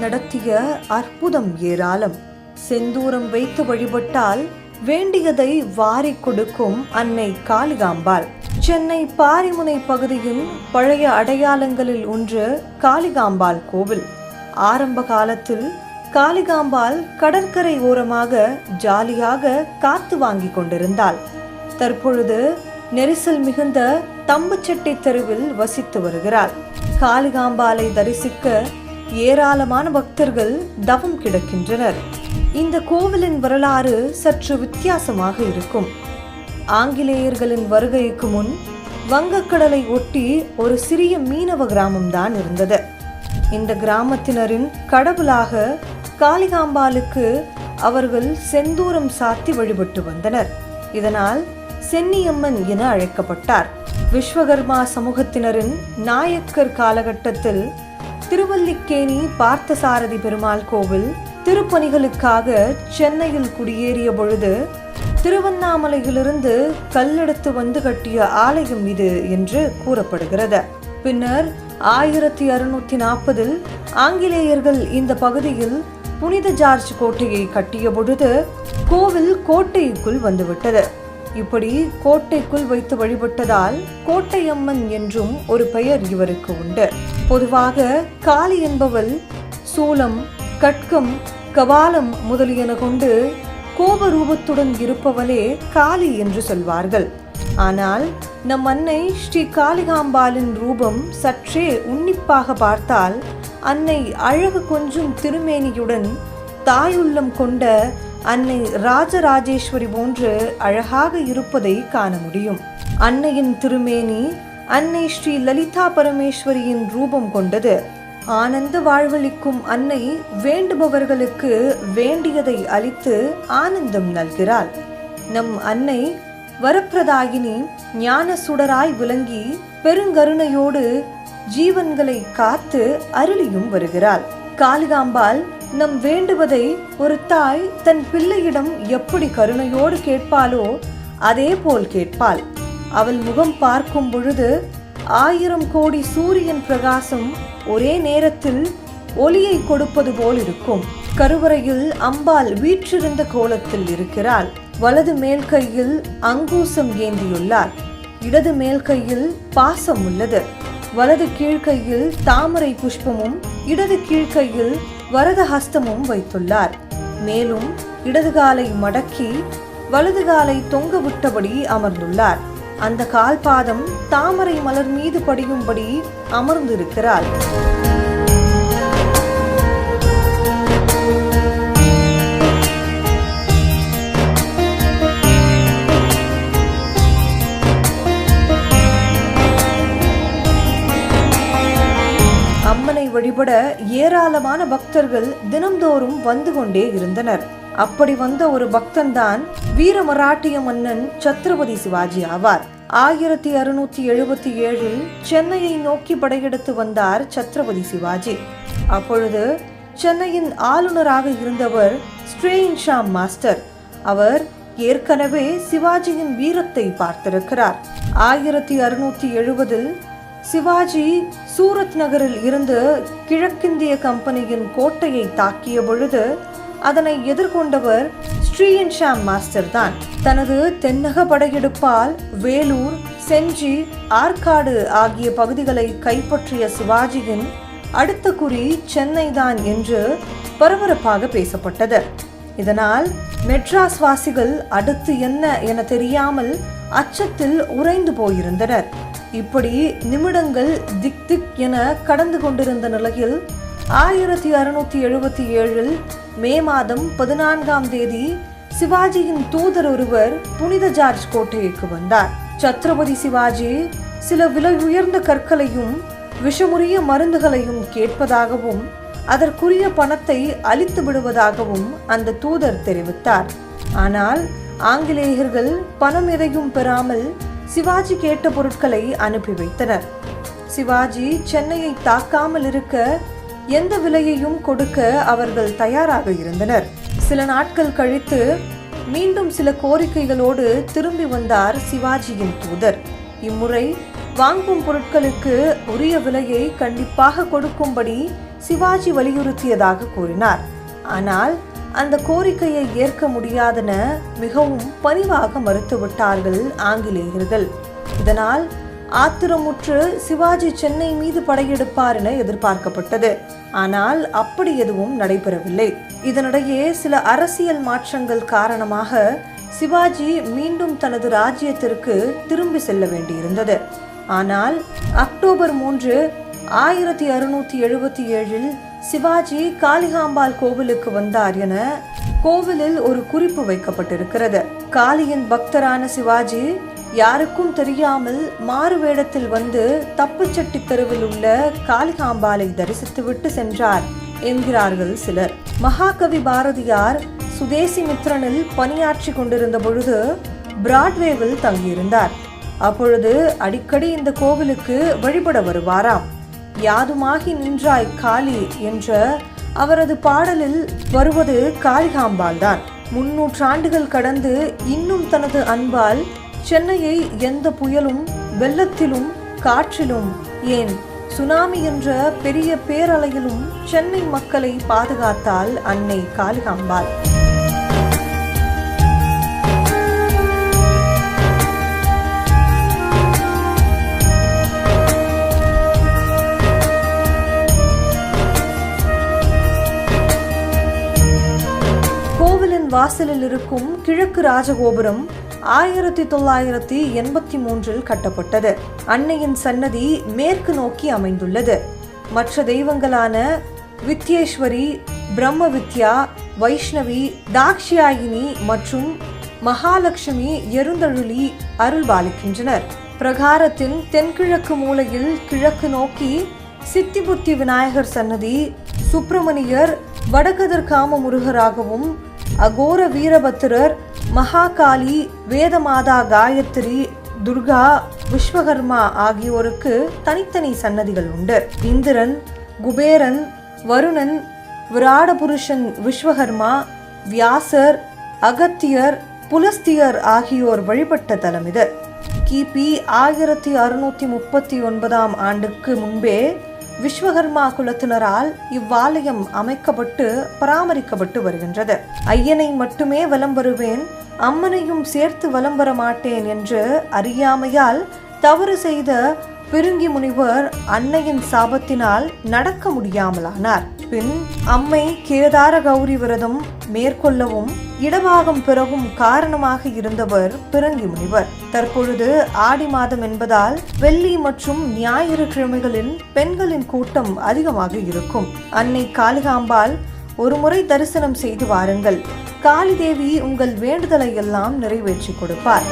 நடத்திய அற்புதம் ஏராளம். செந்தூரம் வைத்து வழிபட்டால் வேண்டியதை வாரி கொடுக்கும் அன்னை காளிகாம்பாள். சென்னை பாரிமுனை பகுதியின் பழைய அடையாளங்களில் ஒன்று காளிகாம்பாள் கோவில். ஆரம்ப காலத்தில் காளிகாம்பாள் கடற்கரை ஓரமாக ஜாலியாக காத்து வாங்கி கொண்டிருந்தாள். தற்பொழுது நெரிசல் மிகுந்த தம்புச்செட்டி தெருவில் வசித்து வருகிறாள். காளிகாம்பாளை தரிசிக்க ஏராளமான பக்தர்கள் தவம் கிடக்கின்றனர். இந்த கோவிலின் வரலாறு சற்று வித்தியாசமாக இருக்கும். ஆங்கிலேயர்களின் வருகைக்கு முன் வங்கக்கடலை ஒட்டி ஒரு சிறிய மீனவ கிராமம்தான் இருந்தது. இந்த கிராமத்தினரின் கடவுளாக காளிகாம்பாளுக்கு அவர்கள் செந்தூரம் சாத்தி வழிபட்டு வந்தனர். இதனால் சென்னியம்மன் என அழைக்கப்பட்டார். விஸ்வகர்மா சமூகத்தினரின் நாயக்கர் காலகட்டத்தில் திருவல்லிக்கேணி பார்த்தசாரதி பெருமாள் கோவில் திருப்பணிகளுக்காக சென்னையில் குடியேறிய பொழுது திருவண்ணாமலையிலிருந்து கல்லெடுத்து வந்து கட்டிய ஆலயம் இது என்று கூறப்படுகிறது. பின்னர் 1640 ஆங்கிலேயர்கள் இந்த பகுதியில் புனித ஜார்ஜ் கோட்டையை கட்டிய பொழுது கோவில் கோட்டைக்குள் வந்துவிட்டது. இப்படி கோட்டைக்குள் வைத்து வழிபட்டதால் கோட்டையம்மன் என்றும் ஒரு பெயர் இவருக்கு உண்டு. பொதுவாக காளி என்பவள் சூலம், கட்கம், கபாலம் முதலியன கொண்டு கோபரூபத்துடன் இருப்பவளே காளி என்று சொல்வார்கள். ஆனால் நம் அன்னை ஸ்ரீ காளிகாம்பாளின் ரூபம் சற்றே உன்னிப்பாக பார்த்தால் அன்னை அழகு கொஞ்சும் திருமேனியுடன் தாயுள்ளம் கொண்ட அன்னை ராஜராஜேஸ்வரி போன்று அழகாக இருப்பதை காண முடியும். அன்னையின் திருமேனி அன்னை ஸ்ரீ லலிதா பரமேஸ்வரியின் ரூபம் கொண்டது. ஆனந்த வாழ்வளிக்கும் அன்னை வேண்டுபவர்களுக்கு வேண்டியதை அளித்து ஆனந்தம் நல்கிறாள். நம் அன்னை வரப்பிரதாயினி ஞான சுடராய் விளங்கி பெருங்கருணையோடு ஜீவன்களை காத்து அருளியும் வருகிறாள். காளிகாம்பாள் நம் வேண்டுவதை ஒரு தாய் தன் பிள்ளையிடம் எப்படி கருணையோடு கேட்பாளோ அதே போல் கேட்பாள். அவள் முகம் பார்க்கும் பொழுது 1000 கோடி சூரியன் பிரகாசம் ஒரே நேரத்தில் ஒளியை கொடுப்பது போல் இருக்கும். கருவறையில் அம்பாள் வீற்றிருந்த கோலத்தில் இருக்கிறாள். வலது மேல் கையில் அங்கூசம் ஏந்தியுள்ளார். இடது மேல் கையில் பாசம் உள்ளது. வலது கீழ்கையில் தாமரை புஷ்பமும் இடது கீழ்கையில் வரத ஹஸ்தமும் வைத்துள்ளார். மேலும் இடது காலை மடக்கி வலது காலை தொங்க விட்டபடி அமர்ந்துள்ளார். அந்த கால் பாதம் தாமரை மலர் மீது படியும்படி அமர்ந்திருக்கிறாள். அம்மனை வழிபட ஏராளமான பக்தர்கள் தினம்தோறும் வந்து கொண்டே இருந்தனர். அப்படி வந்த ஒரு பக்தன் தான் வீர மராட்டிய மன்னன் சத்ரபதி சிவாஜி ஆவார். 1677 சென்னையை நோக்கி படையெடுத்து வந்தார் சத்ரபதி சிவாஜி. அப்பொழுது சென்னையின் ஆளுநராக இருந்தவர் ஸ்ட்ரேயின்ஷாம் மாஸ்டர். அவர் ஏற்கனவே சிவாஜியின் வீரத்தை பார்த்திருக்கிறார். 1670 சிவாஜி சூரத் நகரில் இருந்து கிழக்கிந்திய கம்பெனியின் கோட்டையை தாக்கிய பொழுது அதனை எதிர்கொண்டவர் ஸ்ட்ரேயின்ஷாம் மாஸ்டர் தான். தனது தென்னக படையெடுப்பால் வேலூர், செஞ்சி, ஆற்காடு ஆகிய பகுதிகளை கைப்பற்றிய சிவாஜியின் அடுத்த குறி சென்னை தான் என்று பரபரப்பாக பேசப்பட்டது. இதனால் மெட்ராஸ் வாசிகள் அடுத்து என்ன என தெரியாமல் அச்சத்தில் உறைந்து போயிருந்தனர். இப்படி நிமிடங்கள் திக் திக் என கடந்து கொண்டிருந்த நிலையில் 1677 மே மாதம் 14ஆம் தேதி சிவாஜியின் தூதர் ஒருவர் புனித ஜார்ஜ் கோட்டைக்கு வந்தார். சத்ரபதி சிவாஜி சில விலை உயர்ந்த கற்களையும் விஷமுறிய மருந்துகளையும் கேட்பதாகவும் அதற்குரிய பணத்தை அளித்து விடுவதாகவும் அந்த தூதர் தெரிவித்தார். ஆனால் ஆங்கிலேயர்கள் பணம் எதையும் பெறாமல் சிவாஜி கேட்ட பொருட்களை அனுப்பி வைத்தனர். சிவாஜி சென்னையை தாக்காமல் இருக்க எந்த விலையையும் கொடுக்க அவர்கள் தயாராக இருந்தனர். சில நாட்கள் கழித்து மீண்டும் சில கோரிக்கைகளோடு திரும்பி வந்தார் சிவாஜியின் தூதர். இம்முறை வாங்கும் பொருட்களுக்கு உரிய விலையை கண்டிப்பாக கொடுக்கும்படி சிவாஜி வலியுறுத்தியதாக கூறினார். ஆனால் அந்த கோரிக்கையை ஏற்க முடியாதென மிகவும் பணிவாக மறுத்துவிட்டார்கள் ஆங்கிலேயர்கள். இதனால் ஆத்திரமுற்று சிவாஜி சென்னை மீது படையெடுப்பார் என எதிர்பார்க்கப்பட்டது. ஆனால் அப்படி எதுவும் நடைபெறவில்லை. இதனிடையே சில அரசியல் மாற்றங்கள் காரணமாக சிவாஜி மீண்டும் தனது ராஜ்யத்திற்கு திரும்பி செல்ல வேண்டியிருந்தது. ஆனால் அக்டோபர் 3, 1677 சிவாஜி காளிகாம்பாள் கோவிலுக்கு வந்தார் என கோவிலில் ஒரு குறிப்பு வைக்கப்பட்டிருக்கிறது. காளியின் பக்தரான சிவாஜி யாருக்கும் தெரியாமல் மாறு வேடத்தில் வந்து தப்புச்சட்டி தெருவில் உள்ள காளிகாம்பாளை தரிசித்துவிட்டு சென்றார் என்கிறார்கள் சிலர். மகாகவி பாரதியார் சுதேசி மித்ரனில் பணியாற்றி கொண்டிருந்த பொழுது பிராட்வேவில் தங்கியிருந்தார். அப்பொழுது அடிக்கடி இந்த கோவிலுக்கு வழிபட வருவாராம். யாதுமாகி நின்றாய் காளி என்ற அவரது பாடலில் வருவது காளிகாம்பாள் தான். 300 ஆண்டுகள் கடந்து இன்னும் தனது அன்பால் சென்னையை எந்த புயலும் வெள்ளத்திலும் காற்றிலும் ஏன் சுனாமி என்ற பெரிய பேரலையிலும் சென்னை மக்களை பாதுகாத்தாள் அன்னை காளிகாம்பாள். கோவிலின் வாசலில் இருக்கும் கிழக்கு ராஜகோபுரம் 1983 கட்டப்பட்டது. அன்னையின் சன்னதி மேற்கு நோக்கி அமைந்துள்ளது. மற்ற தெய்வங்களான வித்யேஸ்வரி, பிரம்ம வித்யா, வைஷ்ணவி, தாக்ஷியாயினி மற்றும் மகாலட்சுமி எழுந்தருளி அருள்பாலிக்கின்றனர். பிரகாரத்தின் தென்கிழக்கு மூலையில் கிழக்கு நோக்கி சித்திபுத்தி விநாயகர் சன்னதி, சுப்பிரமணியர், வடகதர் காம முருகராகவும், அகோர வீரபத்திரர், மகாகாளி, வேதமாதா காயத்ரி, துர்கா, விஸ்வகர்மா ஆகியோருக்கு தனித்தனி சன்னதிகள் உண்டு. இந்திரன், குபேரன், வருணன், விராட புருஷன் விஸ்வகர்மா, வியாசர், அகத்தியர், புலஸ்தியர் ஆகியோர் வழிபட்ட தலம் இது. கிபி 1639 ஆண்டுக்கு முன்பே விஸ்வகர்மா குலத்தினரால் இவ்வாலயம் அமைக்கப்பட்டு பராமரிக்கப்பட்டு வருகின்றது. ஐயனை மட்டுமே வலம் வருவேன், அம்மனையும் சேர்த்து வலம் வர மாட்டேன் என்று அறியாமையால் தவறு செய்த பிருங்கி முனிவர் அன்னையின் சாபத்தினால் நடக்க முடியாமலானார். பின் அம்மை கேதார கௌரி விரதம் மேற்கொள்ளவும் இடபாகம் பெறவும் காரணமாக இருந்தவர் பிருங்கி முனிவர். தற்பொழுது ஆடி மாதம் என்பதால் வெள்ளி மற்றும் ஞாயிறு கிழமைகளில் பெண்களின் கூட்டம் அதிகமாக இருக்கும். அன்னை காளிகாம்பாள் ஒரு முறை தரிசனம் செய்து வாருங்கள். காளி தேவி உங்கள் வேண்டுதலை எல்லாம் நிறைவேற்றி கொடுப்பார்.